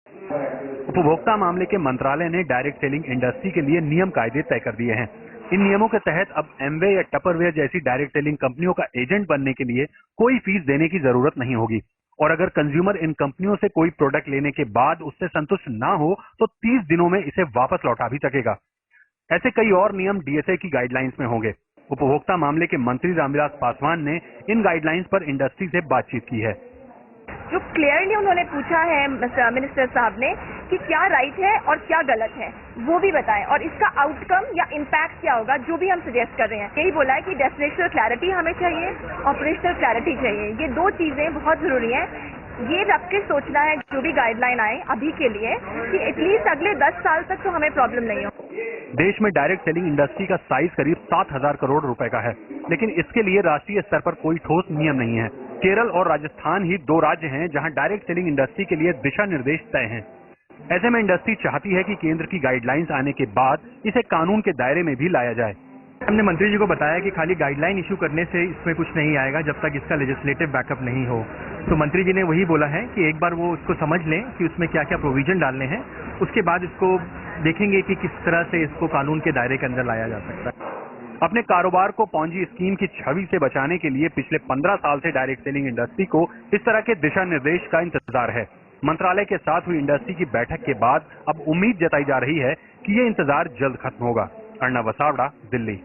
उपभोक्ता मामले के मंत्रालय ने डायरेक्ट सेलिंग इंडस्ट्री के लिए नियम कायदे तय कर दिए हैं। इन नियमों के तहत अब एमवे या टपरवेयर जैसी डायरेक्ट सेलिंग कंपनियों का एजेंट बनने के लिए कोई फीस देने की जरूरत नहीं होगी और अगर कंज्यूमर इन कंपनियों से कोई प्रोडक्ट लेने के बाद उससे संतुष्ट ना हो तो 30 दिनों में इसे वापस लौटा भी सकेगा। ऐसे कई और नियम डीएसए की गाइडलाइंस में होंगे। उपभोक्ता मामले के मंत्री रामविलास पासवान ने इन गाइडलाइंस पर इंडस्ट्री से बातचीत की है। जो क्लियरली उन्होंने पूछा है मिनिस्टर साहब ने कि क्या राइट है और क्या गलत है, वो भी बताएं और इसका आउटकम या इम्पैक्ट क्या होगा, जो भी हम सजेस्ट कर रहे हैं। यही बोला है कि डेफिनेशनल क्लैरिटी हमें चाहिए, ऑपरेशनल क्लैरिटी चाहिए। ये दो चीजें बहुत जरूरी हैं। ये रख के सोचना है जो भी गाइडलाइन आए अभी के लिए कि एटलीस्ट अगले 10 साल तक तो हमें प्रॉब्लम नहीं हो। देश में डायरेक्ट सेलिंग इंडस्ट्री का साइज करीब 7,000 करोड़ रुपए का है, लेकिन इसके लिए राष्ट्रीय स्तर पर कोई ठोस नियम नहीं है। केरल और राजस्थान ही दो राज्य हैं जहां डायरेक्ट सेलिंग इंडस्ट्री के लिए दिशा निर्देश तय हैं। ऐसे में इंडस्ट्री चाहती है कि केंद्र की गाइडलाइंस आने के बाद इसे कानून के दायरे में भी लाया जाए। हमने मंत्री जी को बताया कि खाली गाइडलाइन इशू करने से इसमें कुछ नहीं आएगा जब तक इसका लेजिस्लेटिव बैकअप नहीं हो। तो मंत्री जी ने वही बोला है कि एक बार वो उसको समझ लें कि उसमें क्या क्या प्रोविजन डालने हैं, उसके बाद इसको देखेंगे कि किस तरह से इसको कानून के दायरे के अंदर लाया जा सकता है। अपने कारोबार को पॉन्जी स्कीम की छवि से बचाने के लिए पिछले 15 साल से डायरेक्ट सेलिंग इंडस्ट्री को इस तरह के दिशा निर्देश का इंतजार है। मंत्रालय के साथ हुई इंडस्ट्री की बैठक के बाद अब उम्मीद जताई जा रही है कि ये इंतजार जल्द खत्म होगा। अर्णव वसावड़ा, दिल्ली।